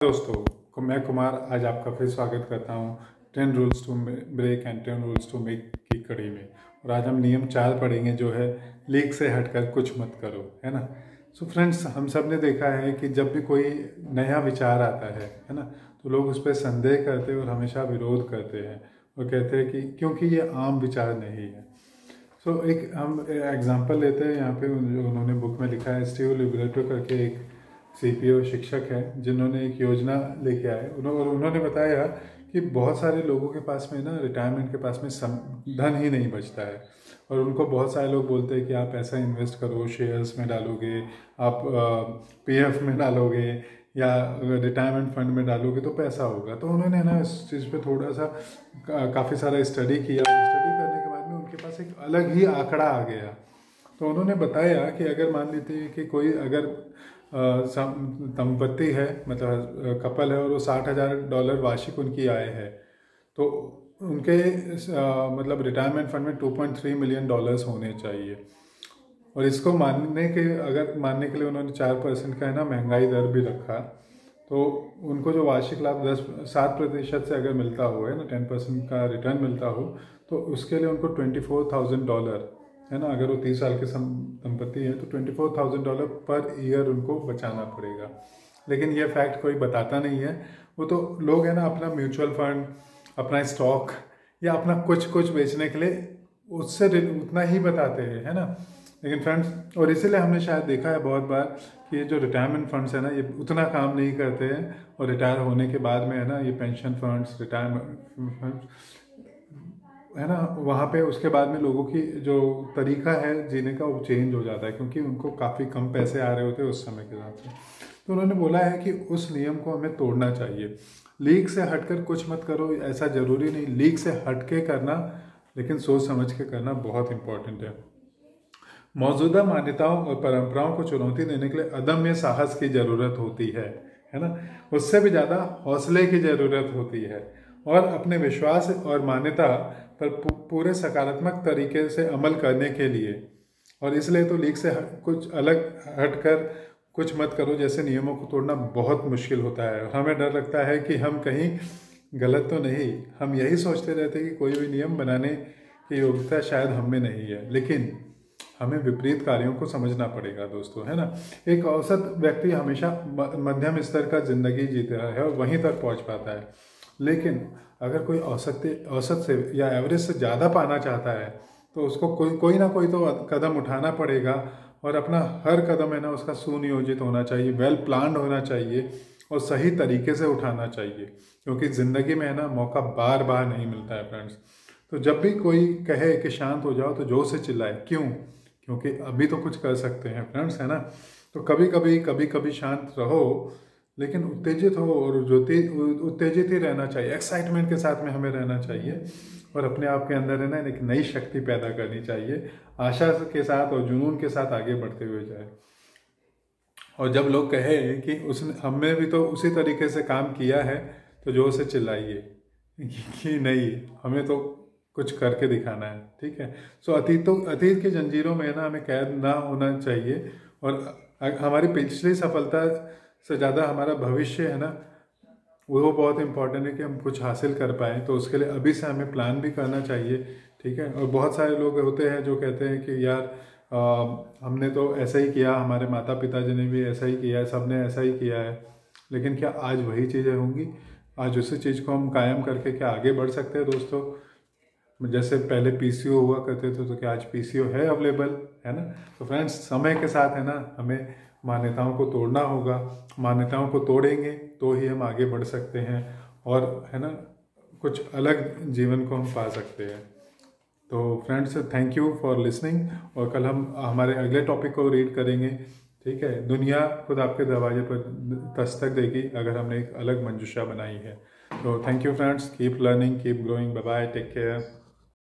दोस्तों, मैं कुमार आज आपका फिर स्वागत करता हूँ 10 rules to break and 10 rules to make की कड़ी में। और आज हम नियम 4 पढ़ेंगे, जो है लीक से हटकर कुछ मत करो, है ना। सो फ्रेंड्स, हम सब ने देखा है कि जब भी कोई नया विचार आता है ना, तो लोग उस पर संदेह करते हैं और हमेशा विरोध करते हैं और कहते हैं कि क्योंकि ये आम विचार नहीं है। सो एक हम एग्जाम्पल लेते हैं। यहाँ पे उन्होंने बुक में लिखा है, स्टीव लिबरेटो करके एक सीपीओ शिक्षक है, जिन्होंने एक योजना लेके आए। उन्होंने बताया कि बहुत सारे लोगों के पास में ना रिटायरमेंट के पास में धन ही नहीं बचता है, और उनको बहुत सारे लोग बोलते हैं कि आप ऐसा इन्वेस्ट करो, शेयर्स में डालोगे, आप पीएफ में डालोगे या रिटायरमेंट फंड में डालोगे तो पैसा होगा। तो उन्होंने ना इस चीज़ पे थोड़ा सा काफ़ी सारा स्टडी किया। स्टडी करने के बाद में उनके पास एक अलग ही आंकड़ा आ गया। तो उन्होंने बताया कि अगर मान लेते हैं कि कोई अगर संपत्ति है, मतलब कपल है, और वो $60,000 वार्षिक उनकी आय है, तो उनके मतलब रिटायरमेंट फंड में $2.3 मिलियन डॉलर्स होने चाहिए। और इसको मानने के लिए उन्होंने 4% का है ना महंगाई दर भी रखा। तो उनको जो वार्षिक लाभ 7% से अगर मिलता हो, है ना, 10% का रिटर्न मिलता हो, तो उसके लिए उनको $24,000, है ना, अगर वो 30 साल की संपत्ति है तो $24,000 पर ईयर उनको बचाना पड़ेगा। लेकिन ये फैक्ट कोई बताता नहीं है। वो तो लोग, है ना, अपना म्यूचुअल फंड, अपना स्टॉक या अपना कुछ कुछ बेचने के लिए उससे उतना ही बताते हैं, है ना। लेकिन फ्रेंड्स, और इसीलिए हमने शायद देखा है बहुत बार कि ये जो रिटायरमेंट फंड्स है ना, ये उतना काम नहीं करते हैं, और रिटायर होने के बाद में, है ना, ये पेंशन फंड्स, रिटायरमेंट फंड्स, है ना, वहाँ पे उसके बाद में लोगों की जो तरीका है जीने का वो चेंज हो जाता है, क्योंकि उनको काफ़ी कम पैसे आ रहे होते हैं उस समय के हिसाब से। तो उन्होंने बोला है कि उस नियम को हमें तोड़ना चाहिए। लीक से हटकर कुछ मत करो, ऐसा ज़रूरी नहीं लीक से हटके करना, लेकिन सोच समझ के करना बहुत इंपॉर्टेंट है। मौजूदा मान्यताओं और परंपराओं को चुनौती देने के लिए अदम्य साहस की ज़रूरत होती है ना। उससे भी ज़्यादा हौसले की ज़रूरत होती है, और अपने विश्वास और मान्यता पर पूरे सकारात्मक तरीके से अमल करने के लिए। और इसलिए तो लीक से कुछ अलग हटकर कुछ मत करो जैसे नियमों को तोड़ना बहुत मुश्किल होता है। हमें डर लगता है कि हम कहीं गलत तो नहीं, हम यही सोचते रहते हैं कि कोई भी नियम बनाने की योग्यता शायद हम में नहीं है। लेकिन हमें विपरीत कार्यों को समझना पड़ेगा दोस्तों, है ना। एक औसत व्यक्ति हमेशा मध्यम स्तर का जिंदगी जीता है और वहीं तक पहुंच पाता है। लेकिन अगर कोई औसत से या एवरेज से ज़्यादा पाना चाहता है, तो उसको कोई ना कोई तो कदम उठाना पड़ेगा, और अपना हर कदम, है ना, उसका सुनियोजित होना चाहिए, वेल प्लान्ड होना चाहिए, और सही तरीके से उठाना चाहिए। क्योंकि ज़िंदगी में, है ना, मौका बार बार नहीं मिलता है फ्रेंड्स। तो जब भी कोई कहे कि शांत हो जाओ, तो जोर से चिल्लाए। क्यों? क्योंकि अभी तो कुछ कर सकते हैं फ्रेंड्स, है ना। तो कभी कभी शांत रहो, लेकिन उत्तेजित हो, और उत्तेजित ही रहना चाहिए। एक्साइटमेंट के साथ में हमें रहना चाहिए, और अपने आप के अंदर, है ना, एक नई शक्ति पैदा करनी चाहिए, आशा के साथ और जुनून के साथ आगे बढ़ते हुए जाए। और जब लोग कहे कि उसने हमने भी तो उसी तरीके से काम किया है, तो जोर से चिल्लाइए कि नहीं, हमें तो कुछ करके दिखाना है, ठीक है। सो अतीत की जंजीरों में, ना, हमें कैद ना होना चाहिए, और हमारी पिछली सफलता से ज़्यादा हमारा भविष्य, है ना, वो बहुत इंपॉर्टेंट है कि हम कुछ हासिल कर पाएँ। तो उसके लिए अभी से हमें प्लान भी करना चाहिए, ठीक है। और बहुत सारे लोग होते हैं जो कहते हैं कि यार हमने तो ऐसा ही किया, हमारे माता पिता जी ने भी ऐसा ही किया है, सब ने ऐसा ही किया है। लेकिन क्या आज वही चीज़ें होंगी? आज उसी चीज़ को हम कायम करके क्या आगे बढ़ सकते हैं दोस्तों? जैसे पहले पीसीओ हुआ करते थे, तो क्या आज पीसीओ है अवेलेबल, है ना। तो फ्रेंड्स, समय के साथ, है ना, हमें मान्यताओं को तोड़ना होगा। मान्यताओं को तोड़ेंगे तो ही हम आगे बढ़ सकते हैं, और, है ना, कुछ अलग जीवन को हम पा सकते हैं। तो friends, thank you for listening, और कल हम हमारे अगले टॉपिक को रीड करेंगे, ठीक है। दुनिया खुद आपके दरवाजे पर दस्तक देगी अगर हमने एक अलग मंजूषा बनाई है। तो thank you friends, keep learning, keep growing, bye bye, take care.